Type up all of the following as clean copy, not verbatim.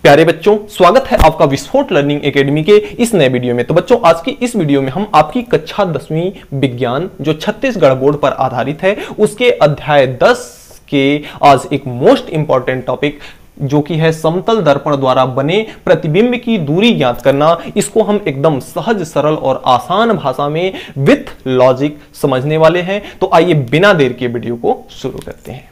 प्यारे बच्चों, स्वागत है आपका विस्फोट लर्निंग एकेडमी के इस नए वीडियो में। तो बच्चों, आज की इस वीडियो में हम आपकी कक्षा 10वीं विज्ञान जो छत्तीसगढ़ बोर्ड पर आधारित है उसके अध्याय 10 के आज एक मोस्ट इंपॉर्टेंट टॉपिक जो कि है समतल दर्पण द्वारा बने प्रतिबिंब की दूरी ज्ञात करना, इसको हम एकदम सहज, सरल और आसान भाषा में विथ लॉजिक समझने वाले हैं। तो आइए बिना देर के वीडियो को शुरू करते हैं।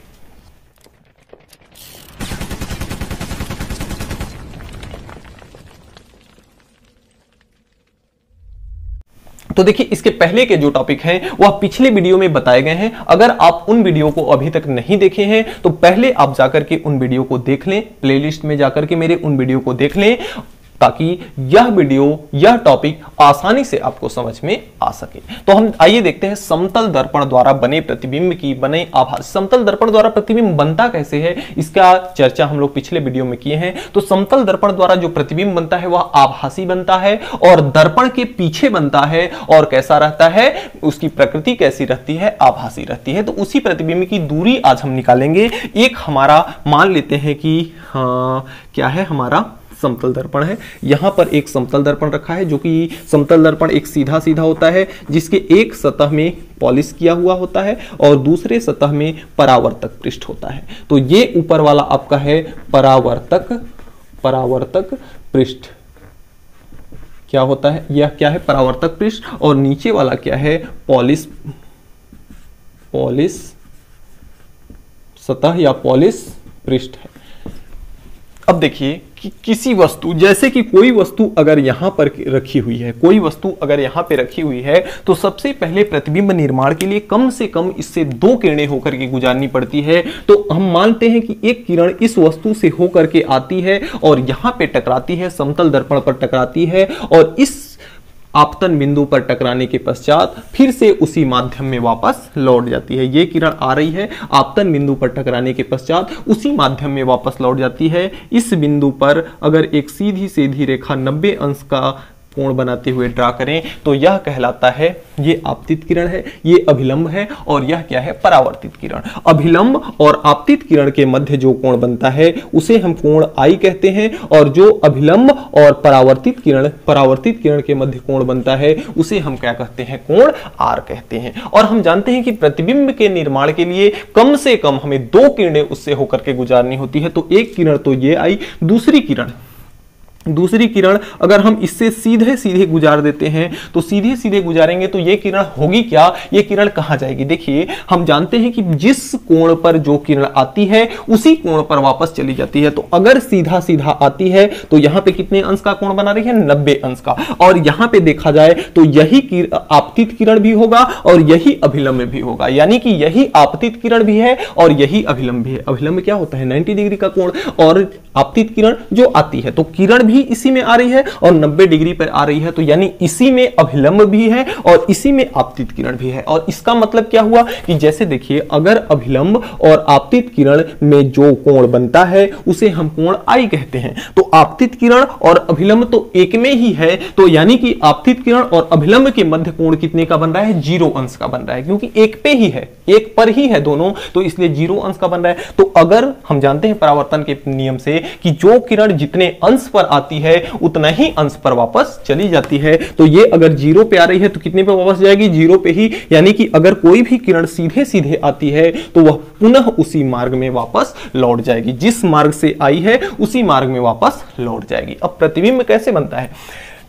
तो देखिए, इसके पहले के जो टॉपिक हैं वह पिछले वीडियो में बताए गए हैं। अगर आप उन वीडियो को अभी तक नहीं देखे हैं तो पहले आप जाकर के उन वीडियो को देख लें, प्लेलिस्ट में जाकर के मेरे उन वीडियो को देख लें ताकि यह वीडियो, यह टॉपिक आसानी से आपको समझ में आ सके। तो हम आइए देखते हैं समतल दर्पण द्वारा बने प्रतिबिंब की बने आभास। समतल दर्पण द्वारा प्रतिबिंब बनता कैसे है, इसका चर्चा हम लोग पिछले वीडियो में किए हैं। तो समतल दर्पण द्वारा जो प्रतिबिंब बनता है वह आभासी बनता है और दर्पण के पीछे बनता है। और कैसा रहता है, उसकी प्रकृति कैसी रहती है, आभासी रहती है। तो उसी प्रतिबिंब की दूरी आज हम निकालेंगे। एक हमारा मान लेते हैं कि क्या है, हमारा समतल दर्पण है। यहां पर एक समतल दर्पण रखा है जो कि समतल दर्पण एक सीधा सीधा होता है जिसके एक सतह में पॉलिश किया हुआ होता है और दूसरे सतह में परावर्तक पृष्ठ होता है। तो ये ऊपर वाला आपका है परावर्तक पृष्ठ। क्या होता है, यह क्या है, परावर्तक पृष्ठ। और नीचे वाला क्या है, पॉलिश सतह या पॉलिश पृष्ठ है। अब देखिए कि किसी वस्तु, जैसे कि कोई वस्तु अगर यहां पर रखी हुई है, कोई वस्तु अगर यहां पे रखी हुई है तो सबसे पहले प्रतिबिंब निर्माण के लिए कम से कम इससे 2 किरणें होकर के गुजारनी पड़ती है। तो हम मानते हैं कि एक किरण इस वस्तु से होकर के आती है और यहां पे टकराती है, समतल दर्पण पर टकराती है और इस आपतन बिंदु पर टकराने के पश्चात फिर से उसी माध्यम में वापस लौट जाती है। ये किरण आ रही है, आपतन बिंदु पर टकराने के पश्चात उसी माध्यम में वापस लौट जाती है। इस बिंदु पर अगर एक सीधी सीधी रेखा 90 अंश का कोण बनाते हुए ड्रा करें तो यह कहलाता है, ये आपतित किरण है, ये अभिलंब है और यह क्या है, परावर्तित किरण। अभिलंब और आपतित किरण के मध्य जो कोण बनता है उसे हम कोण आई कहते हैं और जो अभिलंब और परावर्तित किरण के मध्य कोण बनता है उसे हम क्या कहते हैं, कोण आर कहते हैं। और हम जानते हैं कि प्रतिबिंब के निर्माण के लिए कम से कम हमें 2 किरणें उससे होकर के गुजारनी होती है। तो एक किरण तो ये आई, दूसरी किरण अगर हम इससे सीधे सीधे गुजार देते हैं तो सीधे सीधे गुजारेंगे तो ये किरण होगी क्या, ये किरण कहां जाएगी। देखिए, हम जानते हैं कि जिस कोण पर जो किरण आती है उसी कोण पर वापस चली जाती है। तो अगर सीधा सीधा आती है तो यहां पे कितने अंश का कोण बना रही है, 90 अंश का। और यहां पे देखा जाए तो यही आपतित किरण भी होगा और यही अभिलंब भी होगा, यानी कि यही आपतित किरण भी है और यही अभिलंब भी है। अभिलंब क्या होता है, 90 डिग्री का कोण, और आपतित किरण जो आती है तो किरण भी इसी में आ रही है और 90 डिग्री पर आ रही है। तो यानी इसी में अभिलंब भी है और इसी में आपतित किरण भी है। और इसका मतलब क्या हुआ कि जैसे देखिए, अगर अभिलंब और आपतित किरण में जो कोण बनता है उसे हम कोण आई कहते हैं। तो आपतित किरण और अभिलंब तो एक में ही है, तो यानी कि आपतित किरण और अभिलंब के मध्य कोण कितने का बन रहा है, 0 अंश का बन रहा है, क्योंकि एक पे ही है, एक पर ही है दोनों, तो इसलिए 0 अंश का बन रहा है। तो अगर हम जानते हैं परावर्तन के नियम से कि जो किरण जितने अंश पर आती है उतना ही अंश पर वापस चली जाती है। तो ये अगर 0 पे आ रही है तो कितने पे वापस जाएगी, 0 पे ही। यानी कि अगर कोई भी किरण सीधे सीधे आती है तो वह पुनः उसी मार्ग में वापस लौट जाएगी, जिस मार्ग से आई है उसी मार्ग में वापस लौट जाएगी। अब प्रतिबिंब कैसे बनता है,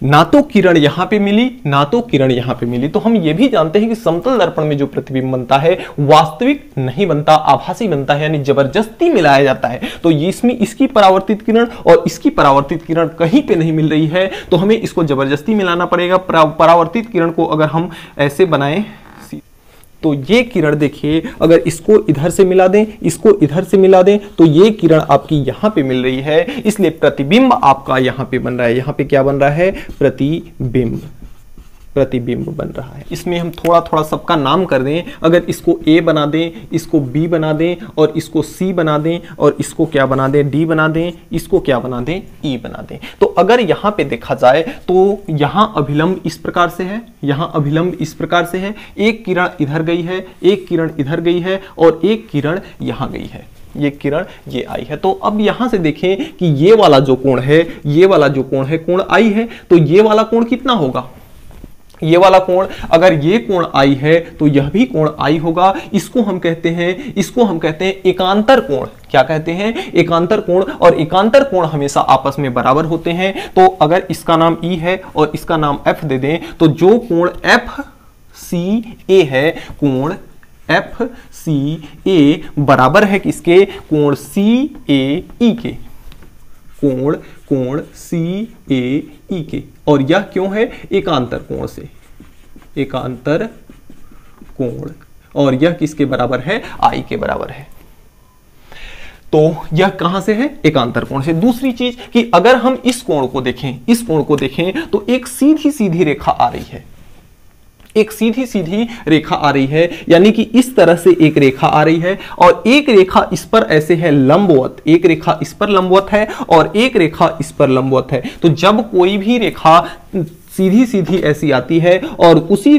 ना तो किरण यहां पे मिली ना तो किरण यहां पे मिली। तो हम ये भी जानते हैं कि समतल दर्पण में जो प्रतिबिंब बनता है वास्तविक नहीं बनता, आभासी बनता है, यानी जबरदस्ती मिलाया जाता है। तो इसमें इसकी परावर्तित किरण और इसकी परावर्तित किरण कहीं पे नहीं मिल रही है तो हमें इसको जबरदस्ती मिलाना पड़ेगा। परावर्तित किरण को अगर हम ऐसे बनाएं तो ये किरण देखिए, अगर इसको इधर से मिला दें, इसको इधर से मिला दें तो ये किरण आपकी यहां पे मिल रही है, इसलिए प्रतिबिंब आपका यहां पे बन रहा है। यहां पे क्या बन रहा है, प्रतिबिंब बन रहा है। इसमें हम थोड़ा थोड़ा सबका नाम कर दें, अगर इसको A बना दें, इसको B बना दें और इसको C बना दें और इसको क्या बना दें, D बना दें, इसको क्या बना दें, E बना दें। तो अगर यहाँ पे देखा जाए तो यहाँ अभिलंब इस प्रकार से है, यहाँ अभिलंब इस प्रकार से है, एक किरण इधर गई है, एक किरण इधर गई है और एक किरण यहाँ गई है। ये किरण ये आई है। तो अब यहां से देखें कि ये वाला जो कोण है, ये वाला जो कोण है कोण आई है, तो ये वाला कोण कितना होगा, ये वाला कोण, अगर ये कोण आई है तो यह भी कोण आई होगा। इसको हम कहते हैं एकांतर कोण। क्या कहते हैं, एकांतर कोण। और एकांतर कोण हमेशा आपस में बराबर होते हैं। तो अगर इसका नाम E है और इसका नाम F दे दें, तो जो कोण FCA है, कोण FCA बराबर है किसके, कोण CAE के, कोण CAE के। और यह क्यों है, एकांतर कोण से, एकांतर कोण। और यह किसके बराबर है, I के बराबर है। तो यह कहां से है, एकांतर कोण से। दूसरी चीज कि अगर हम इस कोण को देखें, तो एक सीधी सीधी रेखा आ रही है, एक सीधी सीधी रेखा आ रही है, यानी कि इस तरह से एक रेखा आ रही है और एक रेखा इस पर ऐसे है लंबवत, एक रेखा इस पर लंबवत है और एक रेखा इस पर लंबवत है। तो जब कोई भी रेखा सीधी सीधी ऐसी आती है और उसी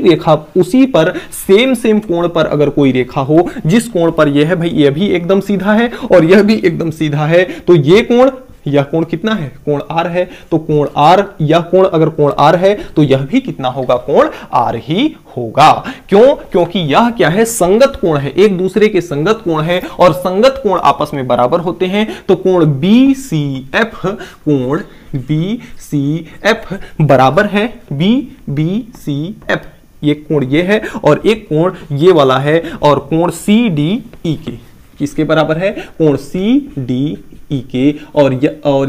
पर सेम कोण पर अगर कोई रेखा हो, जिस कोण पर यह है भाई, यह भी एकदम सीधा है और यह भी एकदम सीधा है, तो ये कोण, यह कोण कितना है, कोण R है। तो कोण R, यह कोण अगर कोण R है तो यह भी कितना होगा, कोण R ही होगा। क्यों, क्योंकि यह क्या है, संगत कोण है, एक दूसरे के संगत कोण है और संगत कोण आपस में बराबर होते हैं। तो कोण BCF, कोण BCF बराबर है BCF, ये कोण ये है और एक कोण ये वाला है, और कोण CDE के, किसके बराबर है, कोण CDE के। और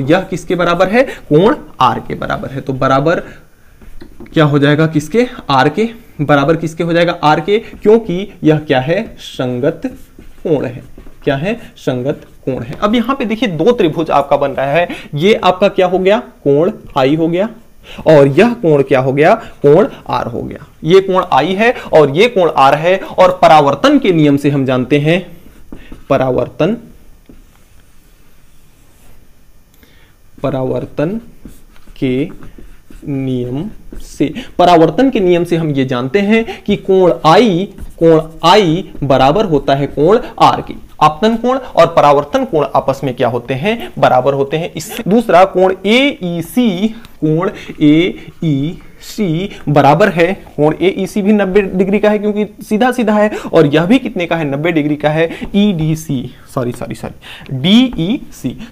यह किसके बराबर है, कोण R के बराबर है। तो बराबर क्या हो जाएगा, किसके, R के बराबर, किसके हो जाएगा, R के, क्योंकि यह क्या है, संगत कोण है। क्या है, संगत कोण है। अब यहां पे देखिए दो त्रिभुज आपका बन रहा है, ये आपका क्या हो गया, कोण I हो गया, और यह कोण क्या हो गया, कोण R हो गया। ये कोण I है और ये कोण R है। और परावर्तन के नियम से हम जानते हैं, परावर्तन के नियम से हम ये जानते हैं कि कोण I बराबर होता है कोण R की। आपतन कोण और परावर्तन कोण आपस में क्या होते हैं, बराबर होते हैं। इससे दूसरा कोण AEC बराबर है, कोण AEC भी 90 डिग्री का है क्योंकि सीधा सीधा है, और यह भी कितने का है, 90 डिग्री का है। DEC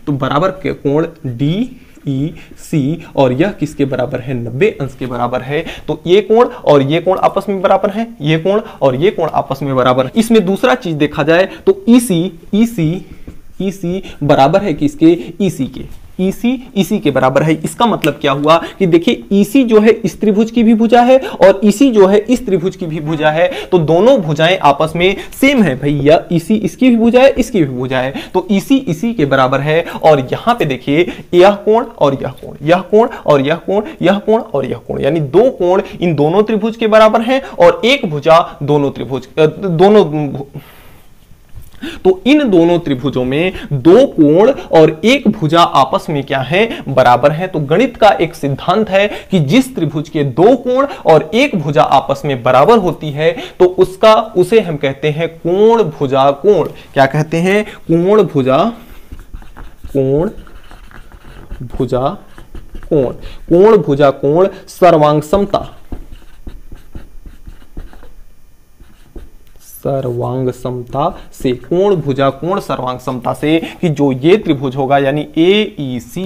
तो बराबर कोण DEC, और यह किसके बराबर है, 90 अंश के बराबर है। तो ये कोण और ये कोण आपस में बराबर है, ये कोण और ये कोण आपस में बराबर है। इसमें दूसरा चीज देखा जाए तो EC बराबर है किसके, EC के, EC के बराबर है। इसका मतलब क्या हुआ कि देखिए EC जो है इस त्रिभुज की भी भुजा है और EC जो है इस त्रिभुज की भी भुजा है, तो दोनों भुजाएं आपस में सेम है भाई, या EC इसकी भी भुजा है, इसकी भी भुजा है, तो EC के बराबर है। और यहां पे देखिए यह कोण और यह कोण, यह कोण और यह कोण, यह कोण और यह कोण, यानी दो कोण इन दोनों त्रिभुज के बराबर है और एक भुजा तो इन दोनों त्रिभुजों में दो कोण और एक भुजा आपस में क्या है, बराबर है। तो गणित का एक सिद्धांत है कि जिस त्रिभुज के दो कोण और एक भुजा आपस में बराबर होती है तो उसे हम कहते हैं कोण भुजा कोण। क्या कहते हैं, कोण भुजा कोण, कोण भुजा कोण सर्वांग समता से, कोण भुजा कोण सर्वांग समता से, कि जो ये त्रिभुज होगा यानी AEC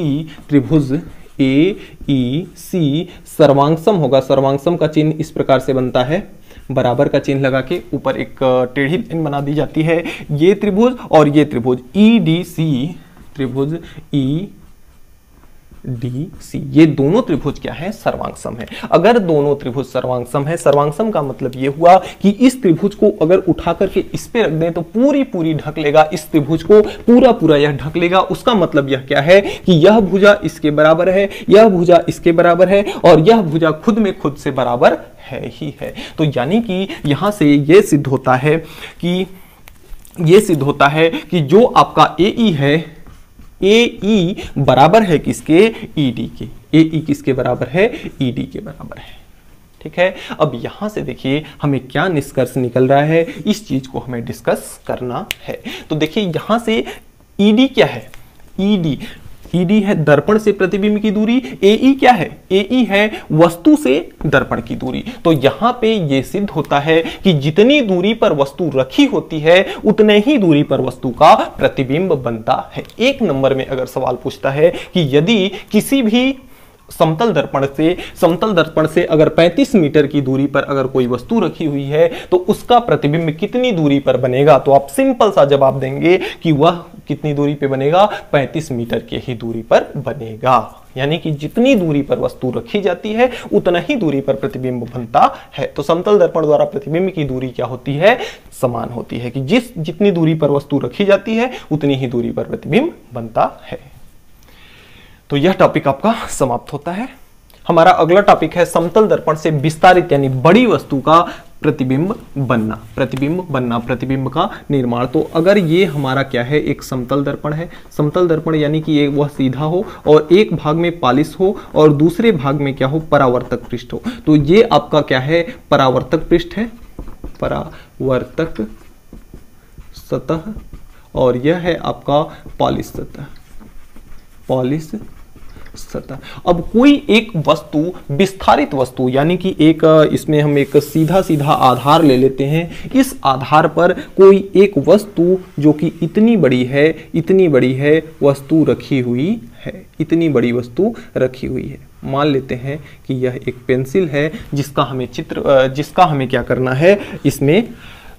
त्रिभुज AEC सर्वांगसम होगा। सर्वांगसम का चिन्ह इस प्रकार से बनता है, बराबर का चिन्ह लगा के ऊपर एक टेढ़ी लाइन बना दी जाती है। ये त्रिभुज और ये त्रिभुज EDC त्रिभुज EDC, ये दोनों त्रिभुज क्या है, सर्वांगसम है। अगर दोनों त्रिभुज सर्वांगसम है, सर्वांगसम का मतलब ये हुआ कि इस त्रिभुज को अगर उठा करके इस पे रख दें तो पूरी ढक लेगा, इस त्रिभुज को पूरा यह ढक लेगा। उसका मतलब यह क्या है कि यह भुजा इसके बराबर है, यह भुजा इसके बराबर है और यह भुजा खुद में खुद से बराबर है ही है। तो यानी कि यहां से यह सिद्ध होता है कि जो आपका AE है, AE बराबर है किसके, ED के। AE किसके बराबर है, ED के बराबर है। ठीक है। अब यहां से देखिए हमें क्या निष्कर्ष निकल रहा है, इस चीज को हमें डिस्कस करना है। तो देखिए यहां से ईडी क्या है, ईडी है दर्पण से प्रतिबिंब की दूरी, एई क्या है, एई है वस्तु से दर्पण की दूरी। तो यहां पे ये सिद्ध होता है कि जितनी दूरी पर वस्तु रखी होती है उतने ही दूरी पर वस्तु का प्रतिबिंब बनता है। एक नंबर में अगर सवाल पूछता है कि यदि किसी भी समतल दर्पण से अगर 35 मीटर की दूरी पर अगर कोई वस्तु रखी हुई है तो उसका प्रतिबिंब कितनी दूरी पर बनेगा, तो आप सिंपल सा जवाब देंगे कि वह कितनी दूरी पे बनेगा, 35 मीटर की ही दूरी पर बनेगा। यानी कि जितनी दूरी पर वस्तु रखी जाती है उतना ही दूरी पर प्रतिबिंब बनता है। तो समतल दर्पण द्वारा प्रतिबिंब की दूरी क्या होती है, समान होती है कि जितनी दूरी पर वस्तु रखी जाती है उतनी ही दूरी पर प्रतिबिंब बनता है। तो यह टॉपिक आपका समाप्त होता है। हमारा अगला टॉपिक है समतल दर्पण से विस्तारित यानी बड़ी वस्तु का प्रतिबिंब बनना, प्रतिबिंब का निर्माण। तो अगर ये हमारा क्या है, एक समतल दर्पण है, समतल दर्पण यानी कि वह सीधा हो और एक भाग में पालिश हो और दूसरे भाग में क्या हो, परावर्तक पृष्ठ हो। तो ये आपका क्या है, परावर्तक पृष्ठ है, परावर्तक सतह, और यह है आपका पॉलिश सतह, पॉलिश सतह। अब कोई एक वस्तु, विस्तारित वस्तु यानी कि एक इसमें हम एक सीधा आधार ले लेते हैं, इस आधार पर कोई एक वस्तु जो कि इतनी बड़ी है वस्तु रखी हुई है, इतनी बड़ी वस्तु रखी हुई है। मान लेते हैं कि यह एक पेंसिल है जिसका हमें क्या करना है, इसमें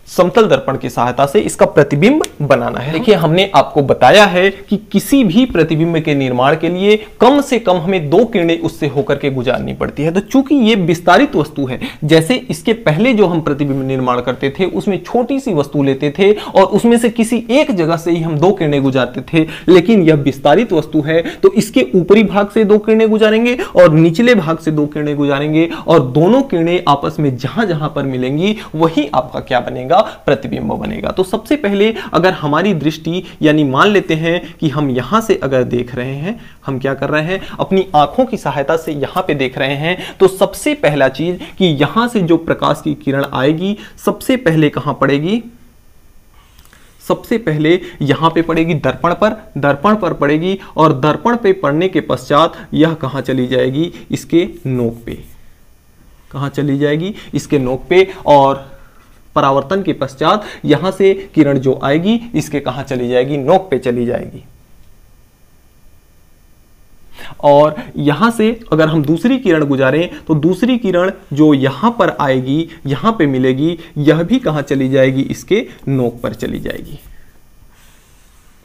समतल दर्पण की सहायता से इसका प्रतिबिंब बनाना है। देखिए हमने आपको बताया है कि किसी भी प्रतिबिंब के निर्माण के लिए कम से कम हमें 2 किरणें उससे होकर के गुजारनी पड़ती है। तो चूंकि ये विस्तारित वस्तु है, जैसे इसके पहले जो हम प्रतिबिंब निर्माण करते थे उसमें छोटी सी वस्तु लेते थे और उसमें से किसी एक जगह से ही हम 2 किरणें गुजारते थे, लेकिन यह विस्तारित वस्तु है तो इसके ऊपरी भाग से 2 किरणें गुजारेंगे और निचले भाग से 2 किरणें गुजारेंगे और दोनों किरणें आपस में जहां जहां पर मिलेंगी वही आपका क्या बनेगा, प्रतिबिंब बनेगा। तो सबसे पहले अगर हमारी दृष्टि यानी मान लेते हैं कि हम यहां से अगर देख रहे हैं, हम क्या कर रहे हैं, अपनी आंखों की सहायता से यहां पे देख रहे हैं, तो सबसे पहला चीज कि यहां से जो प्रकाश की किरण आएगी सबसे पहले कहां पड़ेगी, सबसे पहले यहां पे पड़ेगी दर्पण पर पड़ेगी और दर्पण पे पड़ने के पश्चात यह कहां चली जाएगी, इसके नोक पे, कहां चली जाएगी, इसके नोक पे, और परावर्तन के पश्चात यहां से किरण जो आएगी इसके कहां चली जाएगी, नोक पे चली जाएगी। और यहां से अगर हम दूसरी किरण गुजारें तो दूसरी किरण जो यहां पर आएगी, यहां पे मिलेगी, यह भी कहां चली जाएगी, इसके नोक पर चली जाएगी।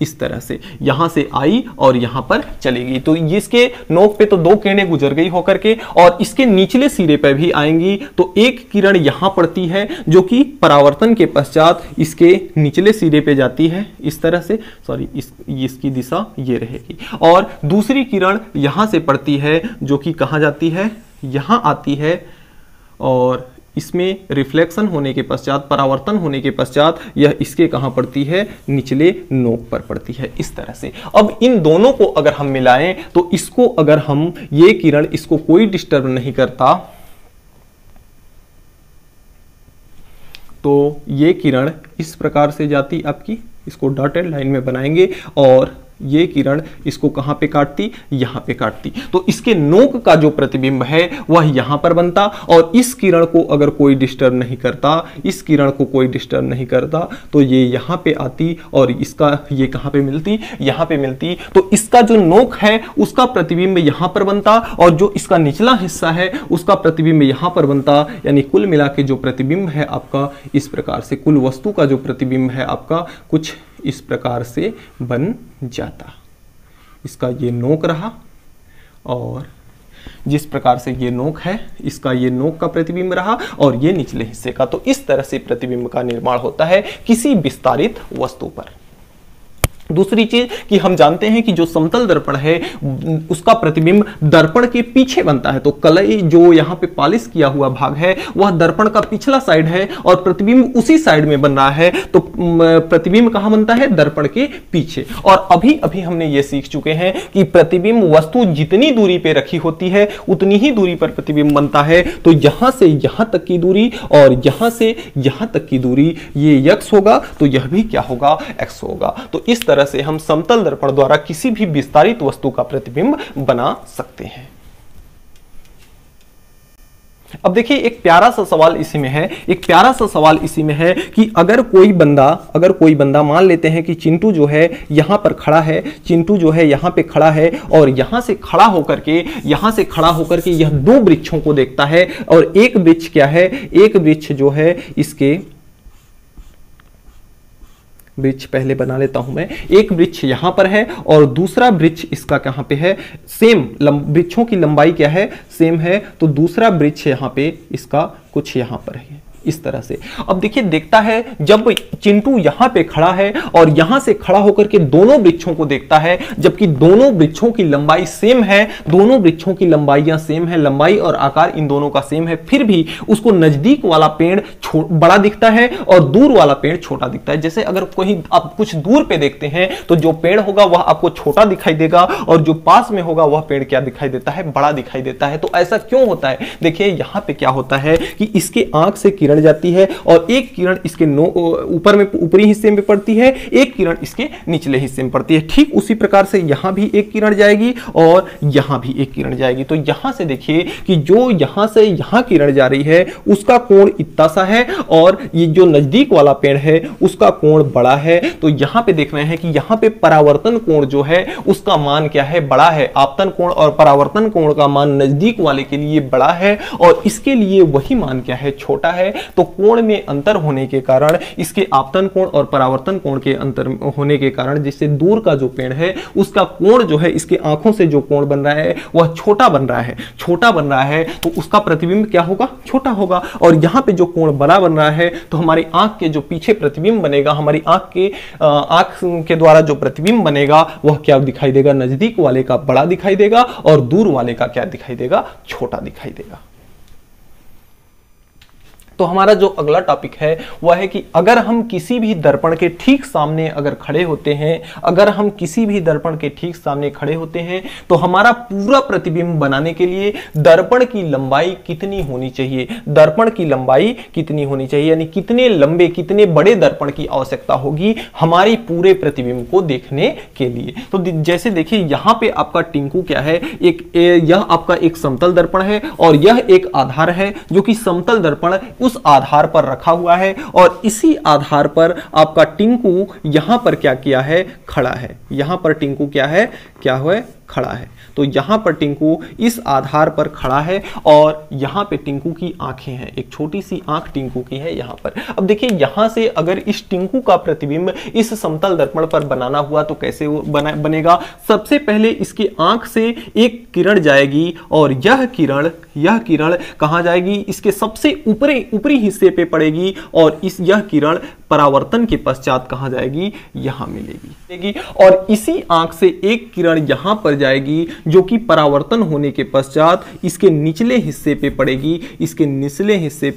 इस तरह से यहां से आई और यहां पर चलेगी। तो इसके नोक पे तो 2 किरणें गुजर गई होकर के, और इसके निचले सिरे पर भी आएंगी तो एक किरण यहां पड़ती है जो कि परावर्तन के पश्चात इसके निचले सिरे पे जाती है, इस तरह से, सॉरी इसकी दिशा ये रहेगी, और दूसरी किरण यहां से पड़ती है जो कि कहां जाती है, यहां आती है, और इसमें रिफ्लेक्शन होने के पश्चात, परावर्तन होने के पश्चात यह इसके कहां पड़ती है, निचले नोक पर पड़ती है, इस तरह से। अब इन दोनों को अगर हम मिलाएं तो इसको अगर हम, ये किरण इसको कोई डिस्टर्ब नहीं करता, तो ये किरण इस प्रकार से जाती आपकी, इसको डॉटेड लाइन में बनाएंगे, और ये किरण इसको कहां पे काटती, यहां पे काटती। तो इसके नोक का जो प्रतिबिंब है वह यहां पर बनता, और इस किरण को अगर कोई डिस्टर्ब नहीं करता, इस किरण को कोई डिस्टर्ब नहीं करता, तो ये यहां पे आती और इसका ये कहां पे मिलती, यहां पे मिलती। तो इसका जो नोक है उसका प्रतिबिंब यहां पर बनता, और जो इसका निचला हिस्सा है उसका प्रतिबिंब यहां पर बनता। यानी कुल मिला के जो प्रतिबिंब है आपका इस प्रकार से, कुल वस्तु का जो प्रतिबिंब है आपका कुछ इस प्रकार से बन जाता। इसका ये नोक रहा, और जिस प्रकार से ये नोक है इसका ये नोक का प्रतिबिंब रहा, और ये निचले हिस्से का। तो इस तरह से प्रतिबिंब का निर्माण होता है किसी विस्तारित वस्तु पर। दूसरी चीज कि हम जानते हैं कि जो समतल दर्पण है उसका प्रतिबिंब दर्पण के पीछे बनता है। तो कलई जो यहां पे पॉलिश किया हुआ भाग है वह दर्पण का पिछला साइड है और प्रतिबिंब उसी साइड में बन रहा है, तो प्रतिबिंब कहां बनता है? दर्पण के पीछे। और अभी अभी हमने ये सीख चुके हैं कि प्रतिबिंब वस्तु जितनी दूरी पे रखी होती है उतनी ही दूरी पर प्रतिबिंब बनता है। तो यहां से यहां तक की दूरी और यहां से यहां तक की दूरी ये x होगा, तो यह भी क्या होगा? x होगा। तो इस तरह से हम समतल दर्पण द्वारा किसी भी विस्तारित वस्तु का प्रतिबिंब बना सकते हैं। अब देखिए एक प्यारा सा सवाल इसी में है, एक प्यारा सा सवाल इसी में है कि अगर कोई बंदा मान लेते हैं कि चिंटू जो है यहां पर खड़ा है, चिंटू जो है यहां पे खड़ा है और यहां से खड़ा होकर के यह दो वृक्षों को देखता है और एक वृक्ष क्या है? एक वृक्ष जो है इसके वृक्ष पहले बना लेता हूं मैं, एक वृक्ष यहां पर है और दूसरा वृक्ष इसका कहां पे है? सेम वृक्षों की लंबाई क्या है? सेम है। तो दूसरा वृक्ष यहां पे इसका कुछ यहां पर है इस तरह से। अब देखिए देखता है जब चिंटू यहां पे खड़ा है और यहां से खड़ा होकर के दोनों वृक्षों को देखता है, जबकि दोनों वृक्षों की लंबाई सेम है, दोनों वृक्षों की लंबाइयां सेम है, लंबाई और आकार इन दोनों का सेम है, फिर भी उसको नजदीक वाला पेड़ बड़ा दिखता है और दूर वाला पेड़ छोटा दिखता है। जैसे अगर कोई आप कुछ दूर पे देखते हैं तो जो पेड़ होगा वह आपको छोटा दिखाई देगा और जो पास में होगा वह पेड़ क्या दिखाई देता है? बड़ा दिखाई देता है। तो ऐसा क्यों होता है? देखिए यहां पे क्या होता है कि इसके आंख से किरण जाती है और एक किरण इसके ऊपर में ऊपरी हिस्से में पड़ती है, एक किरण इसके निचले हिस्से में पड़ती है। ठीक उसी प्रकार से यहां भी एक किरण जाएगी और यहां भी एक किरण जाएगी। तो यहां से देखिए कि जो यहां से यहां किरण जा रही है उसका कोण इतना सा है और ये जो नजदीक वाला पेड़ है उसका कोण बड़ा है। तो यहां पे देख रहे हैं कि यहां पे परावर्तन कोण जो है उसका मान क्या है? बड़ा है। आपतन कोण और परावर्तन कोण का मान नजदीक वाले के लिए बड़ा है और इसके लिए वही मान क्या है? छोटा है। तो कोण में अंतर होने के कारण, इसके आपतन कोण और परावर्तन कोण के अंतर होने के कारण, जिससे दूर का जो पेड़ है उसका कोण जो है इसके आंखों से जो कोण बन रहा है वह छोटा बन रहा है, तो उसका प्रतिबिंब क्या होगा? छोटा होगा। और यहां पे जो कोण बड़ा बन रहा है तो हमारी आंख के जो पीछे प्रतिबिंब बनेगा, हमारी आंख के द्वारा जो प्रतिबिंब बनेगा वह क्या दिखाई देगा? नजदीक वाले का बड़ा दिखाई देगा और दूर वाले का क्या दिखाई देगा? छोटा दिखाई देगा। तो हमारा जो अगला टॉपिक है वह है कि अगर हम किसी भी दर्पण के ठीक सामने अगर खड़े होते हैं, तो हमारा पूरा प्रतिबिंब बनाने के लिए दर्पण की लंबाई कितनी होनी चाहिए? दर्पण की लंबाई कितनी होनी चाहिए, यानी कितने लंबे, कितने बड़े दर्पण की आवश्यकता होगी हमारी पूरे प्रतिबिंब को देखने के लिए। तो जैसे देखिए यहां पे आपका टिंकू क्या है? यह आपका एक समतल दर्पण है और यह एक आधार है जो कि समतल दर्पण उस आधार पर रखा हुआ है और इसी आधार पर आपका टिंकू यहां पर क्या किया है? खड़ा है। यहां पर टिंकू क्या है? खड़ा है। तो यहां पर टिंकू इस आधार पर खड़ा है और यहां पे टिंकू की आंखें हैं, एक छोटी सी आंख टिंकू की है यहां पर। अब देखिए यहां से अगर इस टिंकू का प्रतिबिंब इस समतल दर्पण पर बनाना हुआ तो कैसे बनेगा? सबसे पहले इसकी आंख से एक किरण जाएगी और यह किरण कहां जाएगी? इसके सबसे ऊपरी हिस्से पे पड़ेगी और यह किरण परावर्तन के पश्चात कहां जाएगी? यहां मिलेगी। और इसी आंख से एक किरण यहां पर जाएगी जो कि परावर्तन होने के पश्चात इसके निचले हिस्से पे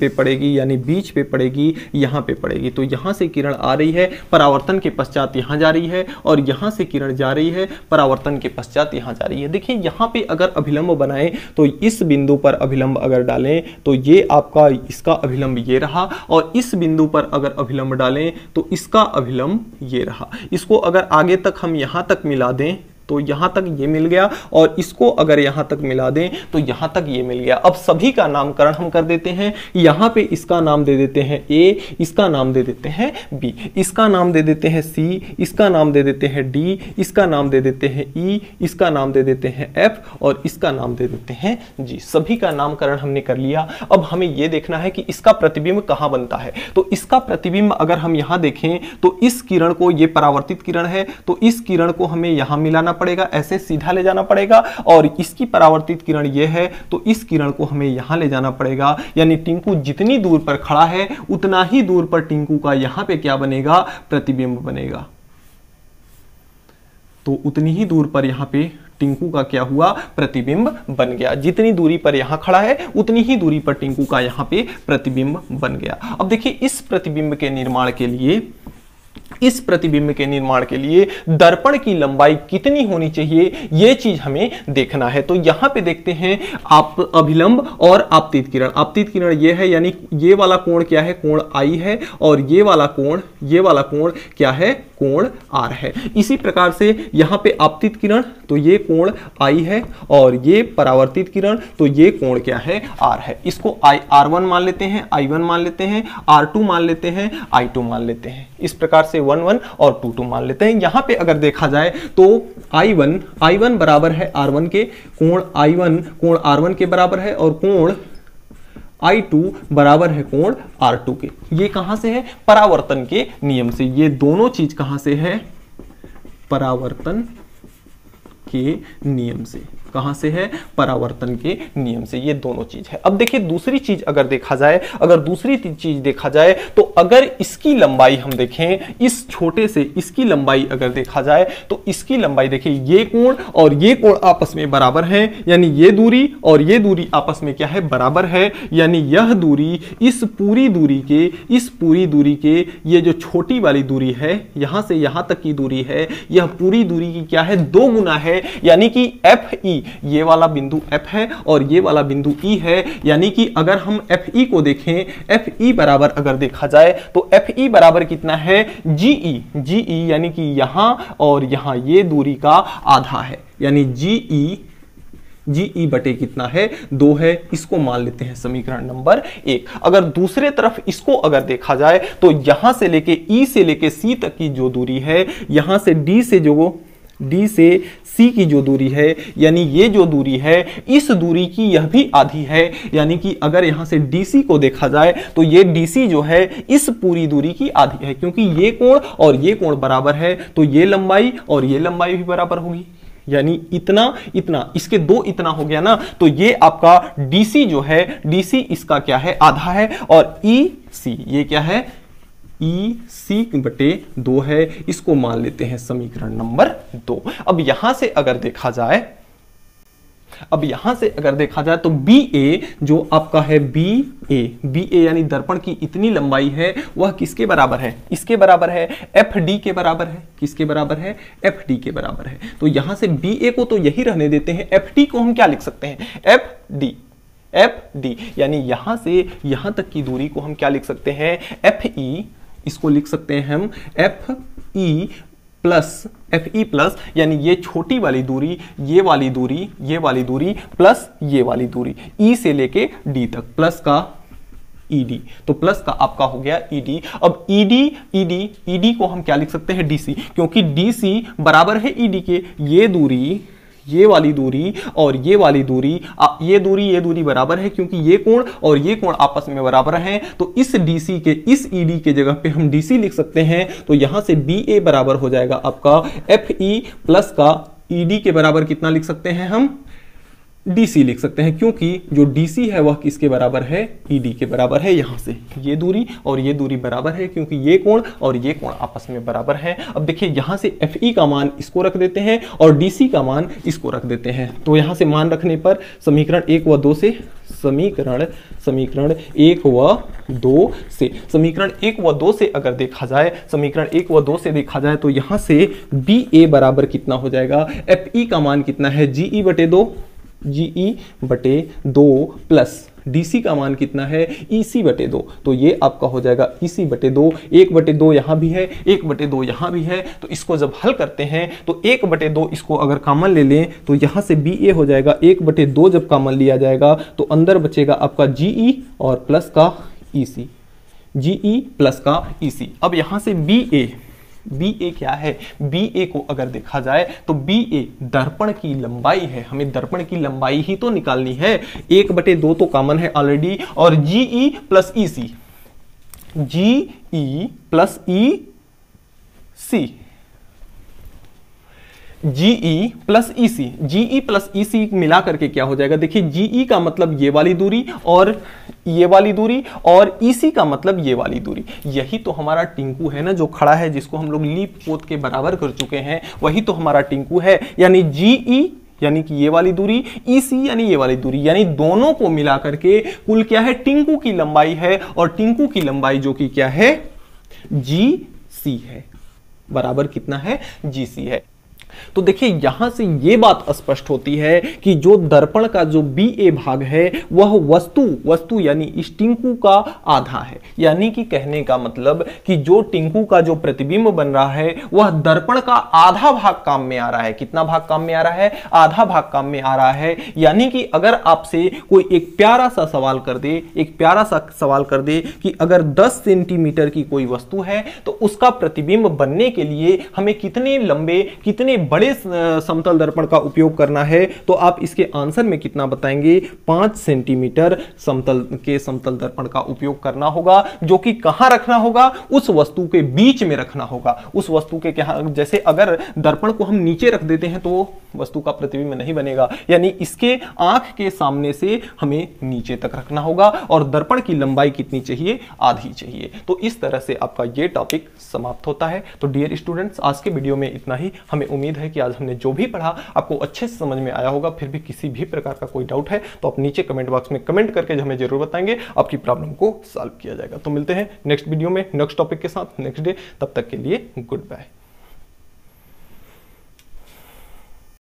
पड़ेगी, यानी बीच पे पड़ेगी, यहां पे पड़ेगी। तो यहां से किरण आ रही है, परावर्तन के पश्चात यहां जा रही है और यहां से किरण जा रही है, परावर्तन के पश्चात यहां जा रही है। देखिए यहां पे अगर अभिलंब बनाए तो इस बिंदु पर अभिलंब अगर डालें तो ये आपका इसका अभिलंब ये रहा और इस बिंदु पर अगर अभिलंब डालें तो इसका अभिलंब ये रहा। इसको अगर आगे तक हम यहां तक मिला दें तो यहां तक ये मिल गया और इसको अगर यहां तक मिला दें तो यहां तक ये मिल गया। अब सभी का नामकरण हम कर देते हैं। यहां पे इसका नाम दे देते हैं A, इसका नाम दे देते हैं B, इसका नाम दे देते हैं C, इसका नाम दे देते हैं D, इसका नाम दे देते हैं E, इसका नाम दे देते हैं F और इसका नाम दे देते हैं G। सभी का नामकरण हमने कर लिया। अब हमें यह देखना है कि इसका प्रतिबिंब कहां बनता है। तो इसका प्रतिबिंब अगर हम यहां देखें तो इस किरण को, ये परावर्तित किरण है, तो इस किरण को हमें यहां मिलाना पड़ेगा, ऐसे सीधा ले जाना पड़ेगा और इसकी परावर्तित किरण ये है तो इस किरण को हमें यहां ले जाना पड़ेगा। यानी टिंकू जितनी दूर पर खड़ा है उतना ही दूर पर टिंकू का यहां पे क्या बनेगा? प्रतिबिंब बनेगा। तो उतनी ही दूर पर यहाँ पे टिंकू का क्या हुआ, प्रतिबिंब बन गया। जितनी दूरी पर यहां खड़ा है उतनी ही दूरी पर टिंकू का यहां पे प्रतिबिंब बन गया। अब देखिए इस प्रतिबिंब के निर्माण के लिए दर्पण की लंबाई कितनी होनी चाहिए, यह चीज हमें देखना है। तो यहां पे देखते हैं आप अभिलंब और आपतित किरण। आपतित किरण ये है, यानी ये वाला कोण क्या है, कोण आई है, और ये वाला कोण क्या है, कोण आर है। इसी प्रकार से यहां पे आपतित किरण तो ये कोण आई है, और ये परावर्तित किरण तो ये कोण क्या है, आर है। इसको R1 मान लेते हैं, I1 मान लेते हैं, R2 मान लेते हैं, I2 मान लेते हैं। इस प्रकार से 1 1 और 2 2 मान लेते हैं। यहां पे अगर देखा जाए तो I1 बराबर है R1 के, कोण I1 कोण R1 के बराबर है, और कोण I2 बराबर है कोण R2 के। ये कहां से है, परावर्तन के नियम से। ये दोनों चीज कहां से है, परावर्तन के नियम से। कहां से है, परावर्तन के नियम से। ये दोनों चीज है। अब देखिए दूसरी चीज अगर देखा जाए, तो अगर इसकी लंबाई हम देखें, इस छोटे से इसकी लंबाई अगर देखा जाए तो इसकी लंबाई देखिए, ये कोण और ये कोण आपस में बराबर है, यानी ये दूरी और ये दूरी आपस में क्या है, बराबर है। यानी यह दूरी इस पूरी दूरी के ये जो छोटी वाली दूरी है, यहां से यहां तक की दूरी है, यह पूरी दूरी की क्या है, 2 गुना है। यानी कि FE, ये वाला बिंदु F है और ये वाला बिंदु E है। यानी कि अगर हम FE को देखें, FE बराबर अगर देखा जाए तो FE बराबर कितना है, GE, यानी कि यहां और यहां ये दूरी का आधा है। यानी GE बटे कितना है, 2 है। इसको मान लेते हैं समीकरण नंबर 1। अगर दूसरे तरफ इसको अगर देखा जाए तो यहां से लेके E से लेके C तक की जो दूरी है, यहां से D से C की जो दूरी है, यानी ये जो दूरी है, इस दूरी की यह भी आधी है। यानी कि अगर यहां से DC को देखा जाए तो ये DC जो है इस पूरी दूरी की आधी है, क्योंकि ये कोण और ये कोण बराबर है, तो ये लंबाई और ये लंबाई भी बराबर होगी। यानी इतना इसके 2 इतना हो गया ना, तो ये आपका DC जो है, DC इसका क्या है, आधा है, और EC ये क्या है, EC बटे 2 है। इसको मान लेते हैं समीकरण नंबर 2। अब यहां से अगर देखा जाए तो BA जो आपका है, BA यानी दर्पण की इतनी लंबाई है, वह किसके बराबर है, इसके बराबर है, FD के बराबर है। किसके बराबर है, FD के बराबर है। तो यहां से BA को तो यही रहने देते हैं, FD को हम क्या लिख सकते हैं, FD यानी यहां से यहां तक की दूरी को हम क्या लिख सकते हैं, FE। इसको लिख सकते हैं हम FE प्लस, यानी ये छोटी वाली दूरी, ये वाली दूरी प्लस ये वाली दूरी, E से लेके D तक, प्लस का ED, तो प्लस का आपका हो गया ED। अब ED को हम क्या लिख सकते हैं, DC, क्योंकि DC बराबर है ED के। ये वाली दूरी और ये वाली दूरी, ये दूरी बराबर है, क्योंकि ये कोण और ये कोण आपस में बराबर हैं। तो इस DC के, इस ED के जगह पे हम DC लिख सकते हैं। तो यहां से BA बराबर हो जाएगा आपका FE प्लस का ED के बराबर कितना लिख सकते हैं, हम DC लिख सकते हैं, क्योंकि जो DC है वह किसके बराबर है, ED के बराबर है। यहां से ये दूरी और ये दूरी बराबर है, क्योंकि ये कोण और ये कोण आपस में बराबर है। अब देखिए यहां से FE का मान इसको रख देते हैं और DC का मान इसको रख देते हैं। तो यहां से मान रखने पर समीकरण 1 व 2 से समीकरण 1 व 2 से अगर देखा जाए, समीकरण 1 व 2 से देखा जाए तो यहां से BA बराबर कितना हो जाएगा, FE का मान कितना है, GE बटे 2 प्लस DC का मान कितना है, EC बटे 2। तो ये आपका हो जाएगा EC बटे 2, 1 बटे 2 यहां भी है, 1 बटे 2 यहां भी है। तो इसको जब हल करते हैं तो 1 बटे 2 इसको अगर कॉमन ले लें तो यहां से BA हो जाएगा, 1 बटे 2 जब कॉमन लिया जाएगा तो अंदर बचेगा आपका GE और प्लस का EC, GE प्लस का EC। अब यहां से BA क्या है, BA को अगर देखा जाए तो BA दर्पण की लंबाई है। हमें दर्पण की लंबाई ही तो निकालनी है। 1 बटे 2 तो कॉमन है ऑलरेडी, और GE plus EC, GE plus EC, GE plus EC, GE plus EC मिला करके क्या हो जाएगा, देखिए जीई का मतलब ये वाली दूरी और ये वाली दूरी, और ईसी का मतलब ये वाली दूरी। यही तो हमारा टिंकू है ना जो खड़ा है, जिसको हम लोग लीप पोत के बराबर कर चुके हैं, वही तो हमारा टिंकू है। यानी जीई यानी कि ये वाली दूरी, ईसी यानी ये वाली दूरी, यानी दोनों को मिला करके कुल क्या है, टिंकू की लंबाई है। और टिंकू की लंबाई जो कि क्या है, जीसी है, बराबर कितना है, जीसी है। तो देखिए यहां से यह बात स्पष्ट होती है कि जो दर्पण का जो बी ए भाग है वह वस्तु यानी इस टिंकू का आधा है। यानी कि कहने का मतलब कि जो टिंकू का जो प्रतिबिंब बन रहा है वह दर्पण का आधा भाग काम में आ रहा है। कितना भाग काम में आ रहा है, आधा भाग काम में आ रहा है। यानी कि अगर आपसे कोई एक प्यारा सा सवाल कर दे कि अगर 10 सेंटीमीटर की कोई वस्तु है तो उसका प्रतिबिंब बनने के लिए हमें कितने लंबे कितने बड़े समतल दर्पण का उपयोग करना है, तो आप इसके आंसर में कितना बताएंगे, 5 सेंटीमीटर समतल दर्पण का उपयोग करना होगा, जो कि कहां रखना होगा, उस वस्तु के बीच में रखना होगा। उस वस्तु के क्या, जैसे अगर दर्पण को हम नीचे रख देते हैं तो वस्तु का प्रतिबिंब नहीं बनेगा, यानी इसके आंख के सामने से हमें नीचे तक रखना होगा। और दर्पण की लंबाई कितनी चाहिए, आधी चाहिए। तो इस तरह से आपका यह टॉपिक समाप्त होता है। तो डियर स्टूडेंट्स, आज के वीडियो में इतना ही। हमें उम्मीद है कि आज हमने जो भी पढ़ा आपको अच्छे से समझ में आया होगा। फिर भी किसी भी प्रकार का कोई डाउट है तो आप नीचे कमेंट बॉक्स में कमेंट करके हमें जरूर बताएंगे, आपकी प्रॉब्लम को सॉल्व किया जाएगा। तो मिलते हैं नेक्स्ट वीडियो में नेक्स्ट टॉपिक के साथ नेक्स्ट डे। तब तक के लिए गुड बाय।